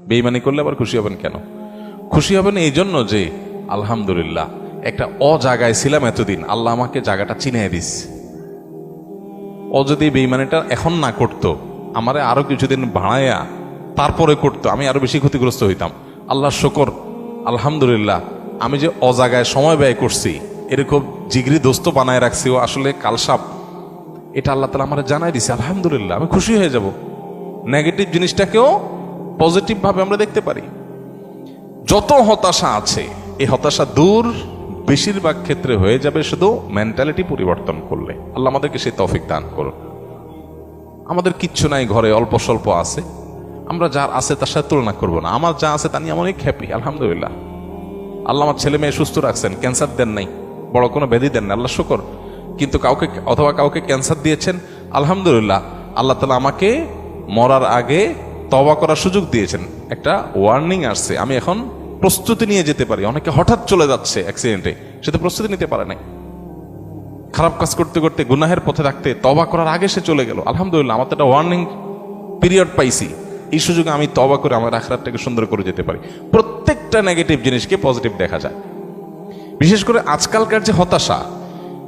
বেঈমানি করলে আবার খুশি হবেন কেন? খুশি হবেন এই জন্য যে আলহামদুলিল্লাহ একটা জায়গায় ছিলাম এতদিন, আল্লাহ আমাকে জায়গাটা চিনিয়ে দিস। ও যদি বেঈমানিটা এখন না করতো, আমারে আরো কিছুদিন ভাড়াইয়া তারপরে করতো, আমি আরো বেশি ক্ষতিগ্রস্ত হইতাম। আল্লাহ শুকর, আলহামদুলিল্লাহ আমি যে জায়গায় সময় ব্যয় করছি, এরকম জিগরি দোস্ত বানায় রাখছি, ও আসলে কালসাপ, এটা আল্লাহ তাআলা আমার জানাই দিছে। আলহামদুলিল্লাহ, আমি খুশি হয়ে যাব। নেগেটিভ জিনিসটাকেও পজিটিভ ভাবে আমরা দেখতে পারি। যত হতাশা আছে, এই হতাশা দূর বেশিরভাগ ক্ষেত্রে হয়ে যাবে শুধু মেন্টালিটি পরিবর্তন করলে। আল্লাহ আমাদেরকে সেই তৌফিক দান করুন। আমাদের কিচ্ছু নাই, ঘরে অল্প স্বল্প আছে, আমরা যার আছে তার সাথে তুলনা করবো না। আমার যা আছে তা নিয়ে আমি অনেক হ্যাপি, আলহামদুলিল্লাহ। আল্লাহ আমার ছেলে মেয়ে সুস্থ রাখছেন, ক্যান্সার দেন নাই, বড় কোনো ব্যাধি দেন না, আল্লাহ শুকর। কিন্তু কাউকে ক্যান্সার দিয়েছেন, আলহামদুলিল্লাহ আল্লাহ তাআলা আমাকে মরার আগে তওবা করার সুযোগ দিয়েছেন। একটা ওয়ার্নিং আসছে, আমি এখন প্রস্তুতি নিয়ে যেতে পারি। অনেকে হঠাৎ চলে যাচ্ছে অ্যাক্সিডেন্টে, সে তো প্রস্তুতি নিতে পারে নাই। খারাপ কাজ করতে করতে গুনাহের পথে থাকতে তওবা করার আগে সে চলে গেল। আলহামদুলিল্লাহ আমার তো একটা ওয়ার্নিং পিরিয়ড পাইছি, এই সুযোগে আমি তওবা করে আমার আখিরাতটাকে সুন্দর করে যেতে পারি। প্রত্যেকটা নেগেটিভ জিনিসকে পজিটিভ দেখা যায়। বিশেষ করে আজকালকার যে হতাশা,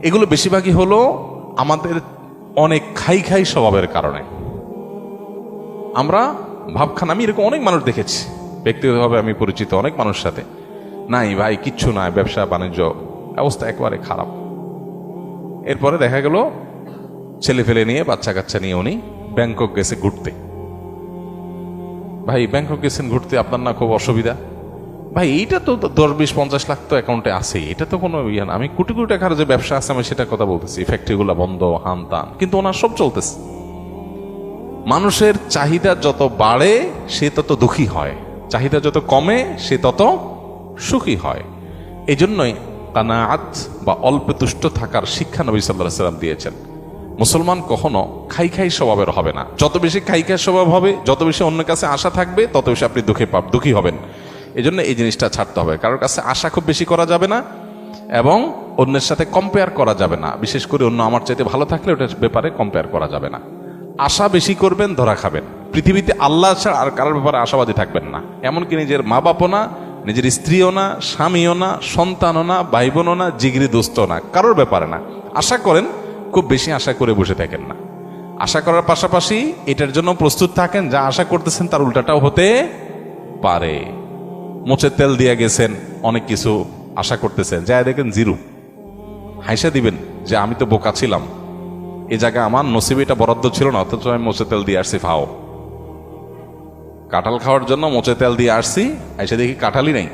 এগুলো বেশিরভাগই হলো আমাদের অনেক খাই স্বভাবের কারণে। আমরা ভাবখান, আমি এরকম অনেক মানুষ দেখেছি, ব্যক্তিগতভাবে আমি পরিচিত অনেক মানুষের সাথে, নাই ভাই কিচ্ছু নাই, ব্যবসা বাণিজ্য অবস্থা একেবারে খারাপ। এরপরে দেখা গেল ছেলে ফেলে নিয়ে, বাচ্চা কাচ্চা নিয়ে উনি ব্যাংকক গেছে ঘুরতে। ভাই ব্যাংকক গেছেন ঘুরতে, আপনার না খুব অসুবিধা? ভাই এইটা তো 10-20-50 লাখ তো অ্যাকাউন্টে আছেই, এটা তো কোনো ইয়ে না। আমি কোটি কোটি টাকার যে ব্যবসা আছে আমি সেটা কথা বলতেছি, ফ্যাক্টরিগুলো বন্ধ, হান তান, কিন্তু ওনার সব চলতেছে। মানুষের চাহিদা যত বাড়ে সে তত দুঃখী হয়, চাহিদা যত কমে সে তত সুখী হয়। এই জন্যই কানাআত বা অল্পে তুষ্ট থাকার শিক্ষা নবী সাল্লাল্লাহু আলাইহি ওয়াসাল্লাম দিয়েছেন। মুসলমান কখনো খাই স্বভাবের হবে না। যত বেশি খাই স্বভাব হবে, যত বেশি অন্যের কাছে আশা থাকবে, তত বেশি আপনি দুঃখী হবেন। এই জন্য এই জিনিসটা ছাড়তে হবে। কারোর কাছে আশা খুব বেশি করা যাবে না এবং অন্যের সাথে কম্পেয়ার করা যাবে না। বিশেষ করে অন্য আমার চাইতে ভালো থাকলে ওটার ব্যাপারে কম্পেয়ার করা যাবে না। আশা বেশি করবেন, ধরা খাবেন। পৃথিবীতে আল্লাহ ছাড়া আর কারোর ব্যাপারে আশাবাদী থাকবেন না। এমনকি নিজের মা বাপও না, নিজের স্ত্রীও না, স্বামীও না, সন্তানও না, ভাই বোনও না, জিগরি দোস্তও না, কারোর ব্যাপারে না। আশা করেন, খুব বেশি আশা করে বসে থাকেন না। আশা করার পাশাপাশি এটার জন্য প্রস্তুত থাকেন যা আশা করতেছেন তার উল্টাটাও হতে পারে। মোচের তেল দিয়ে গেছেন, অনেক কিছু আশা করতেছেন, যা দেখেন জিরো, হাইসা দিবেন যে আমি তো বোকা ছিলাম, এই জায়গায় আমার নসিবে এটা বরাদ্দ ছিল না, অথচ আমি মোচের তেল দিয়ে আসছি। ফাও, কাঁঠাল খাওয়ার জন্য মোচের তেল দিয়ে আসছি, এসে দেখি কাঁঠালই নেই,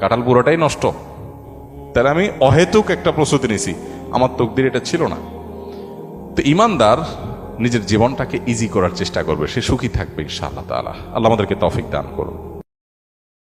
কাঁঠাল পুরোটাই নষ্ট। তাহলে আমি অহেতুক একটা প্রস্তুতি নিছি, আমার তকদির এটা ছিল না। তো ইমানদার নিজের জীবনটাকে ইজি করার চেষ্টা করবে, সে সুখী থাকবে ইনশাআল্লাহ তাআলা। আল্লাহ আমাদেরকে তৌফিক দান করুন।